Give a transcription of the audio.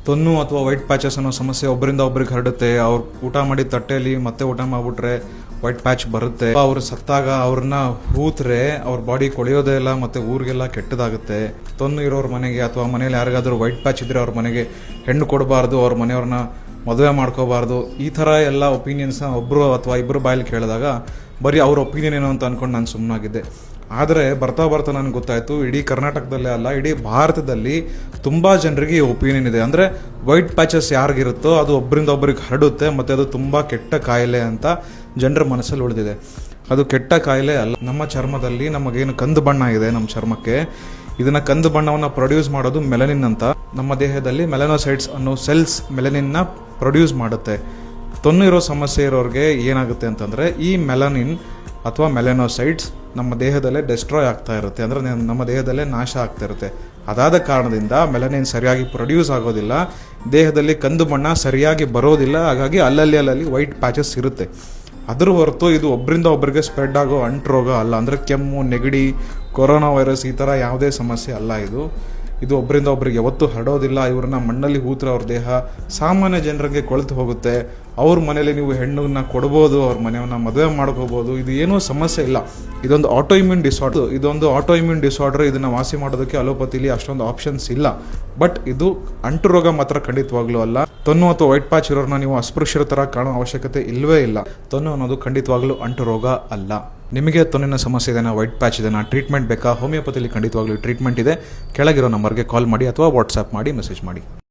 ತೊನ್ನು ಅಥವಾ white patches ಅನ್ನೋ ಸಮಸ್ಯೆ ಒಬ್ಬರಿಂದ ಒಬ್ರಿಗೆ ಹರಡುತ್ತೆ. ಅವ್ರು ಊಟ ಮಾಡಿದ ತಟ್ಟೆಯಲ್ಲಿ ಮತ್ತೆ ಊಟ ಮಾಡಿಬಿಟ್ರೆ ವೈಟ್ ಪ್ಯಾಚ್ ಬರುತ್ತೆ. ಅವ್ರು ಸತ್ತಾಗ ಅವ್ರನ್ನ ಹೂತ್ರೆ ಅವ್ರ ಬಾಡಿ ಕೊಳೆಯೋದೇ ಇಲ್ಲ, ಮತ್ತೆ ಊರಿಗೆಲ್ಲ ಕೆಟ್ಟದಾಗುತ್ತೆ. ತೊನ್ನು ಇರೋರ ಮನೆಗೆ ಅಥವಾ ಮನೇಲಿ ಯಾರಿಗಾದ್ರೂ ವೈಟ್ ಪ್ಯಾಚ್ ಇದ್ರೆ ಅವ್ರ ಮನೆಗೆ ಹೆಣ್ಣು ಕೊಡಬಾರ್ದು, ಅವ್ರ ಮನೆಯವ್ರನ್ನ ಮದುವೆ ಮಾಡ್ಕೋಬಾರ್ದು. ಈ ಥರ ಎಲ್ಲ ಒಪಿನಿಯನ್ಸ್ನ ಒಬ್ಬರು ಅಥವಾ ಇಬ್ಬರು ಬಾಯಲ್ಲಿ ಕೇಳಿದಾಗ ಬರೀ ಅವ್ರ ಒಪಿನಿಯನ್ ಏನು ಅಂತ ಅಂದ್ಕೊಂಡು ನಾನು ಸುಮ್ಮನಾಗಿದ್ದೆ. ಆದರೆ ಬರ್ತಾ ಬರ್ತಾ ನನಗೆ ಗೊತ್ತಾಯಿತು, ಇಡೀ ಕರ್ನಾಟಕದಲ್ಲೇ ಅಲ್ಲ, ಇಡೀ ಭಾರತದಲ್ಲಿ ತುಂಬ ಜನರಿಗೆ ಈ ಒಪಿನಿಯನ್ ಇದೆ. ಅಂದರೆ ವೈಟ್ ಪ್ಯಾಚಸ್ ಯಾರಿಗಿರುತ್ತೋ ಅದು ಒಬ್ಬರಿಂದ ಒಬ್ಬರಿಗೆ ಹರಡುತ್ತೆ, ಮತ್ತು ಅದು ತುಂಬ ಕೆಟ್ಟ ಕಾಯಿಲೆ ಅಂತ ಜನರ ಮನಸ್ಸಲ್ಲಿ ಉಳಿದಿದೆ. ಅದು ಕೆಟ್ಟ ಕಾಯಿಲೆ ಅಲ್ಲ. ನಮ್ಮ ಚರ್ಮದಲ್ಲಿ ನಮಗೇನು ಕಂದು ಬಣ್ಣ ಇದೆ, ನಮ್ಮ ಚರ್ಮಕ್ಕೆ ಇದನ್ನು ಕಂದು ಬಣ್ಣವನ್ನು ಪ್ರೊಡ್ಯೂಸ್ ಮಾಡೋದು ಮೆಲನಿನ್ ಅಂತ. ನಮ್ಮ ದೇಹದಲ್ಲಿ ಮೆಲನೋಸೈಟ್ಸ್ ಅನ್ನೋ ಸೆಲ್ಸ್ ಮೆಲನಿನ್ನ ಪ್ರೊಡ್ಯೂಸ್ ಮಾಡುತ್ತೆ. ತೊನ್ನು ಇರೋ ಸಮಸ್ಯೆ ಇರೋರಿಗೆ ಏನಾಗುತ್ತೆ ಅಂತಂದರೆ, ಈ ಮೆಲನಿನ್ ಅಥವಾ ಮೆಲನೋಸೈಟ್ಸ್ ನಮ್ಮ ದೇಹದಲ್ಲೇ ಡೆಸ್ಟ್ರಾಯ್ ಆಗ್ತಾ ಇರುತ್ತೆ, ಅಂದರೆ ನಮ್ಮ ದೇಹದಲ್ಲೇ ನಾಶ ಆಗ್ತಾ ಇರುತ್ತೆ. ಅದಾದ ಕಾರಣದಿಂದ ಮೆಲನಿನ್ ಸರಿಯಾಗಿ ಪ್ರೊಡ್ಯೂಸ್ ಆಗೋದಿಲ್ಲ, ದೇಹದಲ್ಲಿ ಕಂದು ಬಣ್ಣ ಸರಿಯಾಗಿ ಬರೋದಿಲ್ಲ. ಹಾಗಾಗಿ ಅಲ್ಲಲ್ಲಿ ವೈಟ್ ಪ್ಯಾಚಸ್ ಇರುತ್ತೆ. ಅದ್ರ ಹೊರತು ಇದು ಒಬ್ಬರಿಂದ ಒಬ್ಬರಿಗೆ ಸ್ಪ್ರೆಡ್ ಆಗೋ ಅಂಟುರೋಗ ಅಲ್ಲ. ಅಂದರೆ ಕೆಮ್ಮು, ನೆಗಡಿ, ಕೊರೋನಾ ವೈರಸ್ ಈ ಥರ ಯಾವುದೇ ಸಮಸ್ಯೆ ಅಲ್ಲ. ಇದು ಒಬ್ಬರಿಂದ ಒಬ್ಬರಿಗೆ ಯಾವತ್ತೂ ಹರಡೋದಿಲ್ಲ. ಇವ್ರನ್ನ ಮಣ್ಣಲ್ಲಿ ಹೂತ್ರ ಅವ್ರ ದೇಹ ಸಾಮಾನ್ಯ ಜನರಿಗೆ ಕೊಳೆತು ಹೋಗುತ್ತೆ. ಅವ್ರ ಮನೇಲಿ ನೀವು ಹೆಣ್ಣನ್ನ ಕೊಡ್ಬೋದು, ಅವ್ರ ಮನೆಯವ್ರನ್ನ ಮದುವೆ ಮಾಡ್ಕೋಬೋದು. ಇದು ಏನೂ ಸಮಸ್ಯೆ ಇಲ್ಲ. ಇದೊಂದು ಆಟೋಇಮ್ಯೂನ್ ಡಿಸಾರ್ಡರ್. ಇದನ್ನು ವಾಸಿ ಮಾಡೋದಕ್ಕೆ ಅಲೋಪತಿಲಿ ಅಷ್ಟೊಂದು ಆಪ್ಷನ್ಸ್ ಇಲ್ಲ. ಬಟ್ ಇದು ಅಂಟುರೋಗ ಮಾತ್ರ ಖಂಡಿತವಾಗ್ಲೂ ಅಲ್ಲ. ತೊನ್ನು ಅಥವಾ ವೈಟ್ ಪ್ಯಾಚ್ ಇರೋರನ್ನ ನೀವು ಅಸ್ಪೃಶ್ಯರ ಥರ ಕಾಣೋ ಅವಶ್ಯಕತೆ ಇಲ್ಲವೇ ಇಲ್ಲ. ತೊನ್ನು ಅನ್ನೋದು ಖಂಡಿತವಾಗ್ಲೂ ಅಂಟುರೋಗ ಅಲ್ಲ. ನಿಮಗೆ ತೊನ್ನಿನ ಸಮಸ್ಯೆ ಇದೆನಾ, ವೈಟ್ ಪ್ಯಾಚ್ ಇದೆನಾ, ಟ್ರೀಟ್ಮೆಂಟ್ ಬೇಕಾ? ಹೋಮಿಯೋಪತಿಲಿ ಖಂಡಿತವಾಗ್ಲೂ ಟ್ರೀಟ್ಮೆಂಟ್ ಇದೆ. ಕೆಳಗಿರೋ ನಂಬರ್ಗೆ ಕಾಲ್ ಮಾಡಿ ಅಥವಾ ವಾಟ್ಸಾಪ್ ಮಾಡಿ ಮೆಸೇಜ್ ಮಾಡಿ.